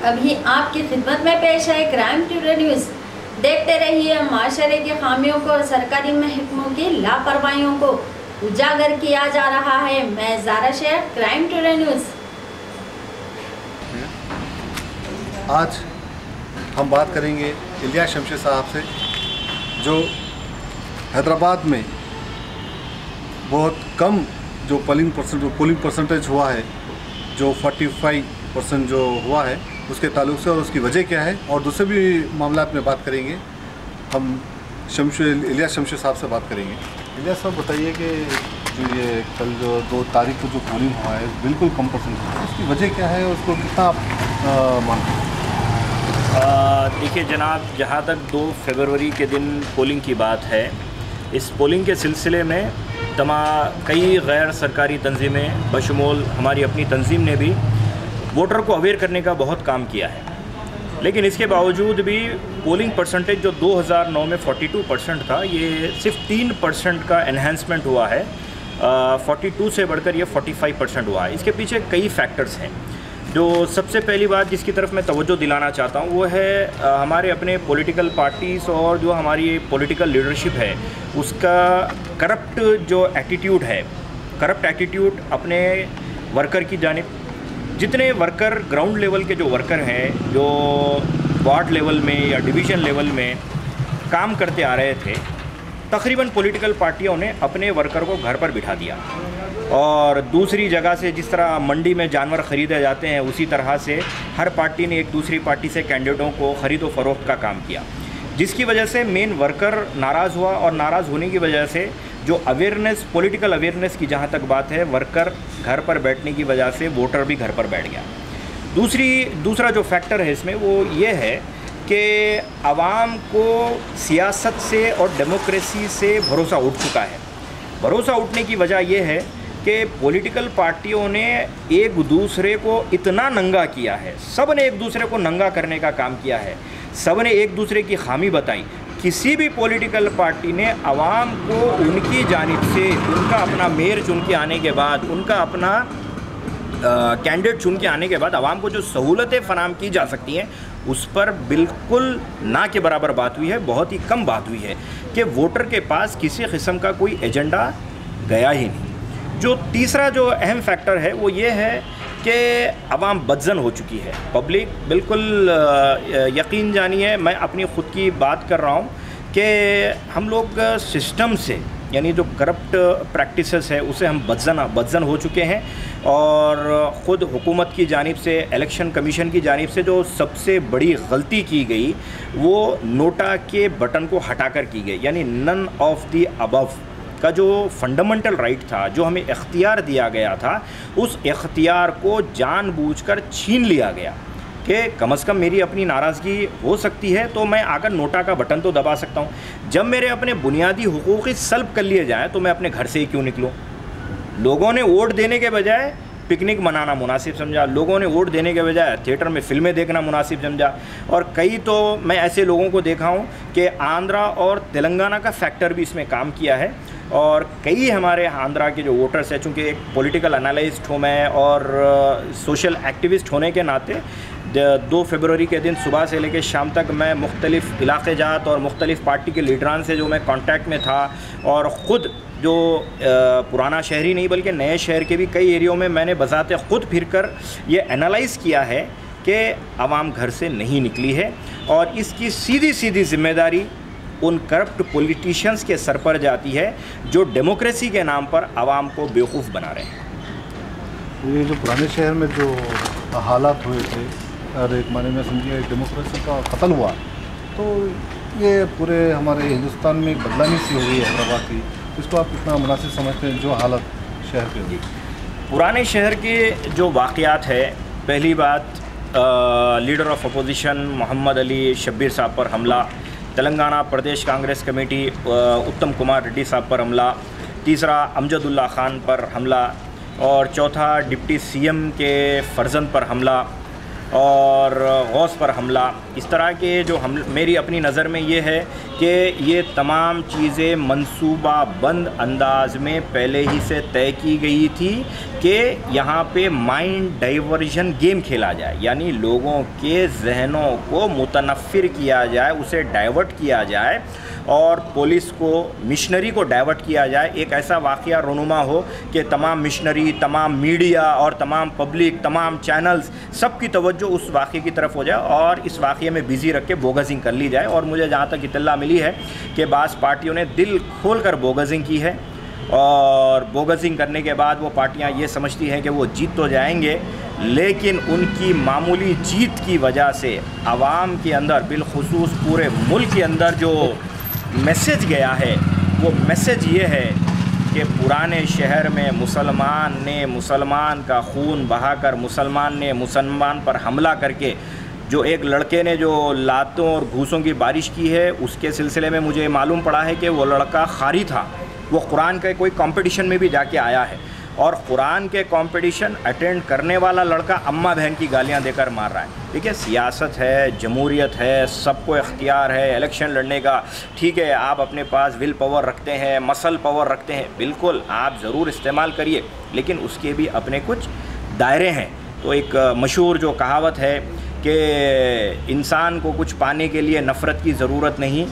अभी आपकी खिदमत में पेश है क्राइम टुडे न्यूज़। देखते रहिए, माशरे की खामियों को, सरकारी महकमों की लापरवाहियों को उजागर किया जा रहा है। मैं Zara Shaikh, crime today news. आज हम बात करेंगे इलियास शमशेर साहब से, जो हैदराबाद में बहुत कम जो पोलिंग परसेंटेज हुआ है, जो 45% जो हुआ है, उसके ताल्लुक से और उसकी वजह क्या है, और दूसरे भी मामलात में बात करेंगे। हम इलियास शमशेर साहब से बात करेंगे। इलियास साहब, बताइए कि जो ये कल जो 2 तारीख को जो पोलिंग हुआ है बिल्कुल कम परसेंट हुआ है, उसकी वजह क्या है, उसको कितना मानते हैं? देखिए जनाब, जहाँ तक 2 फरवरी के दिन पोलिंग की बात है, इस पोलिंग के सिलसिले में कई गैर सरकारी तंजीमें बशमूल हमारी अपनी तंजीम ने भी वोटर को अवेयर करने का बहुत काम किया है। लेकिन इसके बावजूद भी पोलिंग परसेंटेज जो 2009 में 42% था, ये सिर्फ 3% का एनहेंसमेंट हुआ है। 42 से बढ़कर ये 45% हुआ है। इसके पीछे कई फैक्टर्स हैं। जो सबसे पहली बात जिसकी तरफ मैं तवज्जो दिलाना चाहता हूँ वो है हमारे अपने पॉलिटिकल पार्टीज़ और जो हमारी पॉलिटिकल लीडरशिप है, उसका करप्ट जो एटीट्यूड है, करप्ट एटीट्यूड अपने वर्कर की जानिब। जितने वर्कर ग्राउंड लेवल के जो वर्कर हैं, जो वार्ड लेवल में या डिवीज़न लेवल में काम करते आ रहे थे, तकरीबन पॉलिटिकल पार्टियों ने अपने वर्कर को घर पर बिठा दिया। और दूसरी जगह से जिस तरह मंडी में जानवर ख़रीदे जाते हैं, उसी तरह से हर पार्टी ने एक दूसरी पार्टी से कैंडिडेटों को ख़रीद व फरोख्त का काम किया, जिसकी वजह से मेन वर्कर नाराज़ हुआ। और नाराज़ होने की वजह से जो अवेयरनेस, पॉलिटिकल अवेयरनेस की जहाँ तक बात है, वर्कर घर पर बैठने की वजह से वोटर भी घर पर बैठ गया। दूसरा जो फैक्टर है इसमें वो ये है कि आवाम को सियासत से और डेमोक्रेसी से भरोसा उठ चुका है। भरोसा उठने की वजह यह है कि पॉलिटिकल पार्टियों ने एक दूसरे को इतना नंगा किया है, सब ने एक दूसरे को नंगा करने का काम किया है, सब ने एक दूसरे की खामी बताई। किसी भी पॉलिटिकल पार्टी ने आवाम को उनकी जानिब से उनका अपना मेयर चुन के आने के बाद, उनका अपना कैंडिडेट चुन के आने के बाद आवाम को जो सहूलतें फराहम की जा सकती हैं, उस पर बिल्कुल ना के बराबर बात हुई है। बहुत ही कम बात हुई है कि वोटर के पास किसी किस्म का कोई एजेंडा गया ही नहीं। जो तीसरा जो अहम फैक्टर है वो ये है कि आवाम बदजन हो चुकी है। पब्लिक बिल्कुल यकीन जानिए, मैं अपनी ख़ुद की बात कर रहा हूँ कि हम लोग सिस्टम से, यानी जो करप्ट प्रैक्टिसेस है, उसे हम बदजन हो चुके हैं। और ख़ुद हुकूमत की जानिब से, इलेक्शन कमीशन की जानिब से जो सबसे बड़ी गलती की गई वो नोटा के बटन को हटाकर की गई। यानी नन ऑफ द अबव का जो फंडामेंटल राइट था, जो हमें इख्तियार दिया गया था, उस इख्तियार को जानबूझकर छीन लिया गया कि कम से कम मेरी अपनी नाराज़गी हो सकती है तो मैं आकर नोटा का बटन तो दबा सकता हूँ। जब मेरे अपने बुनियादी हुकूक़ सल्ब कर लिए जाएँ तो मैं अपने घर से ही क्यों निकलूँ? लोगों ने वोट देने के बजाय पिकनिक मनाना मुनासिब समझा, लोगों ने वोट देने के बजाय थिएटर में फिल्में देखना मुनासिब समझा। और कई तो मैं ऐसे लोगों को देखा हूँ कि आंध्रा और तेलंगाना का फैक्टर भी इसमें काम किया है। और कई हमारे आंध्रा के जो वोटर्स हैं, चूँकि एक पॉलिटिकल एनालिस्ट हूँ मैं और सोशल एक्टिविस्ट होने के नाते, 2 फरवरी के दिन सुबह से लेकर शाम तक मैं मुख्तलिफ़ इलाक़े जात और मुख्तलिफ़ पार्टी के लीडरान से जो मैं कांटेक्ट में था, और ख़ुद जो पुराना शहर ही नहीं बल्कि नए शहर के भी कई एरियो में मैंने बज़ाते ख़ुद फिर कर ये एनालाइज़ किया है कि आवाम घर से नहीं निकली है। और इसकी सीधी ज़िम्मेदारी उन करप्ट पॉलिटिशियंस के सर पर जाती है जो डेमोक्रेसी के नाम पर आवाम को बेवकूफ़ बना रहे हैं। ये जो पुराने शहर में जो हालात हुए थे, और एक माने में समझिए डेमोक्रेसी का कत्ल हुआ, तो ये पूरे हमारे हिंदुस्तान में एक बदलामी सी हो गई है हैदराबाद की। इसको आप कितना मुनासिब समझते हैं, जो हालत शहर के? पुराने शहर के जो वाक़यात है, पहली बात leader of opposition Mohammad Ali Shabbir sahab पर हमला, तेलंगाना प्रदेश कांग्रेस कमेटी उत्तम कुमार रेड्डी साहब पर हमला, तीसरा अमजदुल्ला खान पर हमला, और चौथा डिप्टी सीएम के फर्जंद पर हमला, और गौस पर हमला, इस तरह के जो मेरी अपनी नज़र में ये है कि ये तमाम चीज़ें मंसूबाबंद अंदाज में पहले ही से तय की गई थी कि यहाँ पे माइंड डाइवर्जन गेम खेला जाए, यानी लोगों के जहनों को मुतनफ़िर किया जाए, उसे डाइवर्ट किया जाए और पुलिस को, मिशनरी को डाइवर्ट किया जाए। एक ऐसा वाक़या रोनुमा हो कि तमाम मिशनरी, तमाम मीडिया और तमाम पब्लिक, तमाम चैनल्स, सब की तवज्जो उस वाक़े की तरफ हो जाए और इस वाक़े में बिज़ी रख के बोगसिंग कर ली जाए। और मुझे जहाँ तक इत्तला मिली है कि बाज़ पार्टियों ने दिल खोल कर बोगसिंग की है और बोगसिंग करने के बाद वो पार्टियाँ ये समझती हैं कि वो जीत तो जाएंगे, लेकिन उनकी मामूली जीत की वजह से आवाम के अंदर, बिलखुसूस पूरे मुल्क के अंदर जो मैसेज गया है, वो मैसेज ये है कि पुराने शहर में मुसलमान ने मुसलमान का खून बहाकर, मुसलमान ने मुसलमान पर हमला करके, जो एक लड़के ने जो लातों और घूसों की बारिश की है, उसके सिलसिले में मुझे मालूम पड़ा है कि वो लड़का खारी था, वो कुरान के कोई कंपटीशन में भी जाके आया है और कुरान के कंपटीशन अटेंड करने वाला लड़का अम्मा बहन की गालियां देकर मार रहा है। ठीक है, सियासत है, जमहूरियत है, सबको इख्तियार है इलेक्शन लड़ने का। ठीक है, आप अपने पास विल पावर रखते हैं, मसल पावर रखते हैं, बिल्कुल आप ज़रूर इस्तेमाल करिए, लेकिन उसके भी अपने कुछ दायरे हैं। तो एक मशहूर जो कहावत है कि इंसान को कुछ पाने के लिए नफ़रत की ज़रूरत नहीं,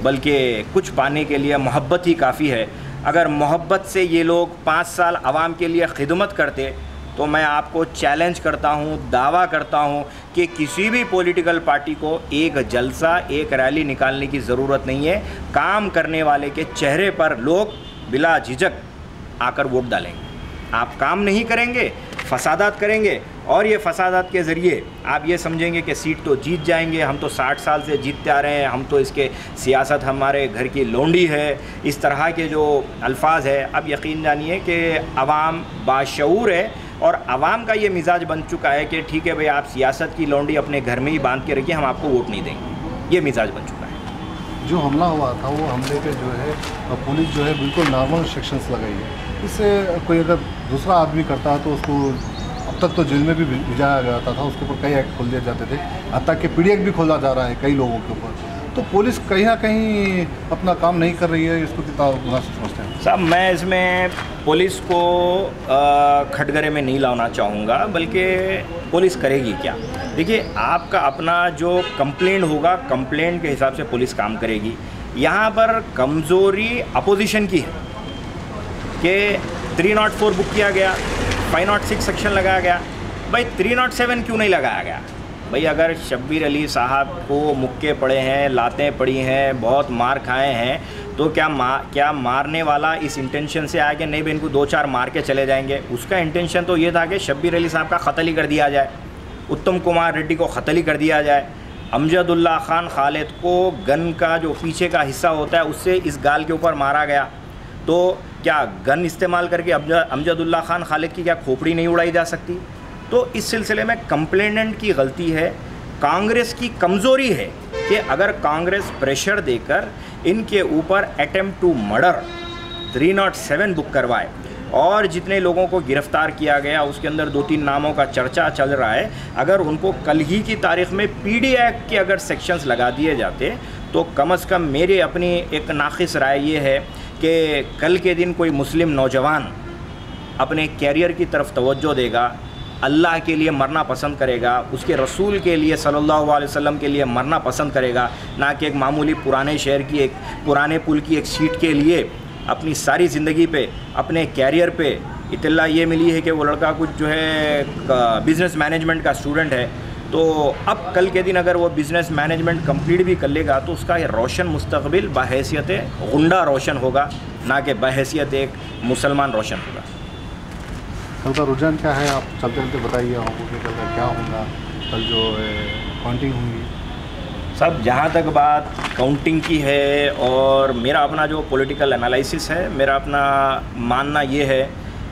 बल्कि कुछ पाने के लिए मोहब्बत ही काफ़ी है। अगर मोहब्बत से ये लोग 5 साल आवाम के लिए खिदमत करते तो मैं आपको चैलेंज करता हूँ, दावा करता हूँ कि किसी भी पॉलिटिकल पार्टी को एक जलसा, एक रैली निकालने की ज़रूरत नहीं है। काम करने वाले के चेहरे पर लोग बिला झिझक आकर वोट डालेंगे। आप काम नहीं करेंगे, फसादात करेंगे और ये फसादात के ज़रिए आप ये समझेंगे कि सीट तो जीत जाएंगे, हम तो 60 साल से जीतते आ रहे हैं, हम तो इसके सियासत हमारे घर की लोंडी है, इस तरह के जो अल्फाज है। अब यकीन जानिए कि अवाम बाशऊर है और आवाम का ये मिजाज बन चुका है कि ठीक है भाई, आप सियासत की लोंडी अपने घर में ही बांध के रखिए, हम आपको वोट नहीं देंगे। ये मिजाज बन चुका है। जो हमला हुआ था वो हमले पे जो है पुलिस जो है बिल्कुल नॉर्मल सेक्शंस लगाई है। इससे कोई अगर दूसरा आदमी करता है तो उसको अब तक तो जेल में भी भिजाया जाता था, उसके ऊपर कई एक्ट खोल दिए जाते थे, हत्या के पीडीएक भी खोला जा रहा है कई लोगों के ऊपर। तो पुलिस कहीं ना कहीं अपना काम नहीं कर रही है, इसको कितना मुनासिब समझते हैं? साहब, मैं इसमें पुलिस को खटगरे में नहीं लाना चाहूँगा, बल्कि पुलिस करेगी क्या। देखिए, आपका अपना जो कंप्लेंट होगा, कंप्लेंट के हिसाब से पुलिस काम करेगी। यहाँ पर कमज़ोरी अपोजिशन की है कि 304 बुक किया गया, 506 सेक्शन लगाया गया। भाई 307 क्यों नहीं लगाया गया? भाई अगर शब्बीर अली साहब को मुक्के पड़े हैं, लातें पड़ी हैं, बहुत मार खाए हैं, तो क्या मारने वाला इस इंटेंशन से आया कि नहीं भाई इनको 2-4 मार के चले जाएंगे? उसका इंटेंशन तो ये था कि शब्बीर अली साहब का कत्ल ही कर दिया जाए, उत्तम कुमार रेड्डी को कत्ल ही कर दिया जाए, अमजदुल्ला खान खालिद को गन का जो पीछे का हिस्सा होता है उससे इस गाल के ऊपर मारा गया। तो क्या गन इस्तेमाल करके अमजदुल्ला खान खालिद की क्या खोपड़ी नहीं उड़ाई जा सकती? तो इस सिलसिले में कंप्लेनेंट की गलती है, कांग्रेस की कमज़ोरी है कि अगर कांग्रेस प्रेशर देकर इनके ऊपर अटेम्प्ट टू मर्डर 307 बुक करवाए और जितने लोगों को गिरफ़्तार किया गया उसके अंदर 2-3 नामों का चर्चा चल रहा है, अगर उनको कल ही की तारीख़ में पीडी एक्ट के अगर सेक्शंस लगा दिए जाते तो कम से कम मेरी अपनी एक नाक़िस राय ये है कि कल के दिन कोई मुस्लिम नौजवान अपने कैरियर की तरफ तवज्जो देगा, अल्लाह के लिए मरना पसंद करेगा, उसके रसूल के लिए सल्लल्लाहु अलैहि वसल्लम के लिए मरना पसंद करेगा, ना कि एक मामूली पुराने शहर की एक पुराने पुल की एक सीट के लिए अपनी सारी ज़िंदगी पे, अपने कैरियर पे। इत्तला ये मिली है कि वो लड़का कुछ जो है बिज़नेस मैनेजमेंट का स्टूडेंट है, तो अब कल के दिन अगर वो बिज़नेस मैनेजमेंट कंप्लीट भी कर लेगा तो उसका ये रोशन मुस्तकबिल बहैसियत गुंडा रोशन होगा, ना कि बहैसियत एक मुसलमान रोशन होगा। कल का रुझान क्या है, आप चलते चलते बताइए हमको कि कल का क्या होगा, कल जो काउंटिंग होगी? सब जहाँ तक बात काउंटिंग की है और मेरा अपना जो पॉलिटिकल एनालिसिस है, मेरा अपना मानना ये है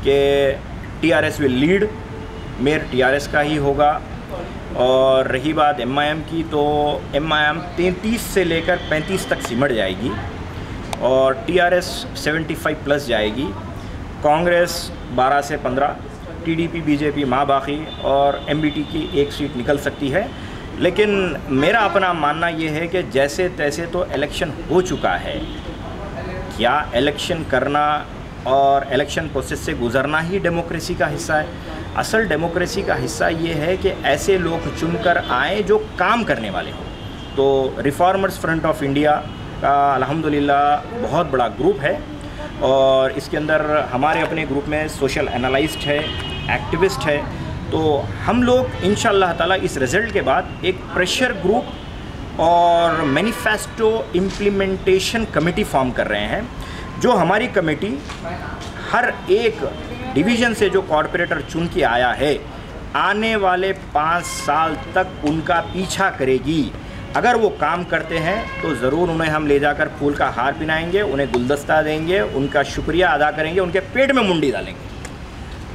कि TRS will lead, mayor TRS का ही होगा। और रही बात एमआईएम की, तो एमआईएम 33 से लेकर 35 तक सिमट जाएगी और टीआरएस 75 प्लस जाएगी, कांग्रेस 12 से 15, टीडीपी बीजेपी माँ बाकी और एमबीटी की एक सीट निकल सकती है। लेकिन मेरा अपना मानना ये है कि जैसे तैसे तो इलेक्शन हो चुका है, क्या इलेक्शन करना और इलेक्शन प्रोसेस से गुज़रना ही डेमोक्रेसी का हिस्सा है? असल डेमोक्रेसी का हिस्सा ये है कि ऐसे लोग चुनकर आए जो काम करने वाले हों। तो रिफॉर्मर्स फ्रंट ऑफ इंडिया का अल्हम्दुलिल्लाह बहुत बड़ा ग्रुप है और इसके अंदर हमारे अपने ग्रुप में सोशल एनालिस्ट है, एक्टिविस्ट है। तो हम लोग इंशाअल्लाह ताला इस रिज़ल्ट के बाद एक प्रेशर ग्रुप और मैनिफेस्टो इम्प्लीमेंटेशन कमेटी फॉर्म कर रहे हैं, जो हमारी कमेटी हर एक डिवीज़न से जो कॉरपोरेटर चुन के आया है आने वाले 5 साल तक उनका पीछा करेगी। अगर वो काम करते हैं तो ज़रूर उन्हें हम ले जाकर फूल का हार पहनाएंगे, उन्हें गुलदस्ता देंगे, उनका शुक्रिया अदा करेंगे, उनके पेट में मुंडी डालेंगे।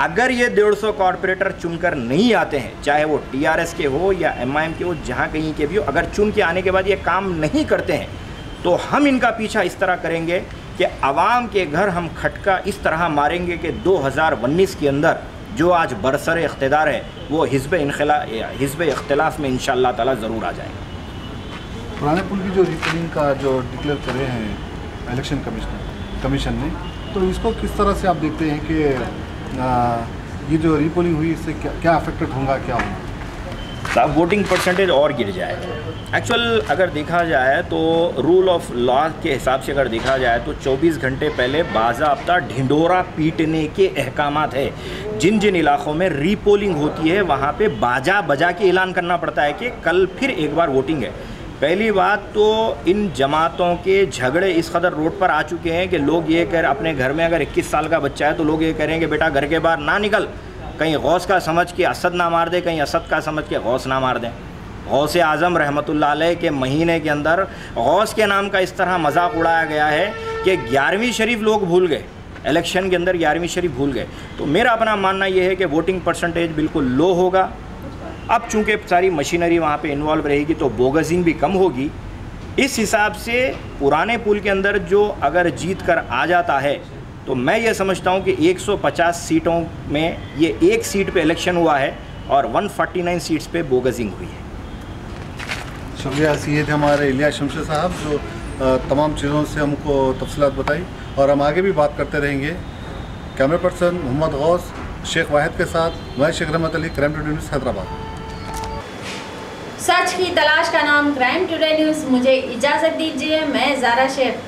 अगर ये 150 कॉरपोरेटर चुनकर नहीं आते हैं, चाहे वो टीआरएस के हो या एमआईएम के हो, जहाँ कहीं के भी हो, अगर चुन के आने के बाद ये काम नहीं करते हैं तो हम इनका पीछा इस तरह करेंगे कि आवाम के घर हम खटका इस तरह मारेंगे कि 2019 के अंदर जो आज बरसर इख्तिदार है वो हिज़्ब इख्तिलाफ में इंशाअल्लाह ताला ज़रूर आ जाएगा। पुराने पुल की जो रीपोलिंग का जो डिक्लेयर करे हैं इलेक्शन कमीशन ने, तो इसको किस तरह से आप देखते हैं कि ये जो रीपोलिंग हुई इससे क्या अफेक्टेड होगा, क्या होगा? साहब, वोटिंग परसेंटेज और गिर जाएगा। एक्चुअल अगर देखा जाए तो रूल ऑफ लॉ के हिसाब से अगर देखा जाए तो 24 घंटे पहले बाज़ाब्ता ढिंढोरा पीटने के अहकामात है। जिन जिन इलाक़ों में रीपोलिंग होती है वहाँ पे बाजा बजा के ऐलान करना पड़ता है कि कल फिर एक बार वोटिंग है। पहली बात तो इन जमातों के झगड़े इस कदर रोड पर आ चुके हैं कि लोग ये कह अपने घर में अगर 21 साल का बच्चा है तो लोग ये कह रहे हैं कि बेटा घर के बाहर ना निकल, कहीं गौस का समझ के असद ना मार दे, कहीं असद का समझ के गौस ना मार दें। गौस आज़म रहमतुल्लाह अलैह के महीने के अंदर गौस के नाम का इस तरह मजाक उड़ाया गया है कि 11वीं शरीफ लोग भूल गए, इलेक्शन के अंदर 11वीं शरीफ भूल गए। तो मेरा अपना मानना ये है कि वोटिंग परसेंटेज बिल्कुल लो होगा। अब चूँकि सारी मशीनरी वहाँ पे इन्वॉल्व रहेगी तो बोगसिंग भी कम होगी। इस हिसाब से पुराने पुल के अंदर जो अगर जीत कर आ जाता है तो मैं ये समझता हूँ कि 150 सीटों में ये एक सीट पे इलेक्शन हुआ है और 149 सीट्स पे बोगसिंग हुई है। शुक्रिया। ये थे हमारे इलियास शमशेर साहब जो तमाम चीज़ों से हमको तफसीलात बताई और हम आगे भी बात करते रहेंगे। कैमरा पर्सन मोहम्मद गौस शेख वाहिद के साथ मैं Sheikh Rahmat Ali, Crime today News Hyderabad. सच की तलाश का नाम क्राइम टुडे न्यूज़। मुझे इजाज़त दीजिए, मैं ज़ारा शेख।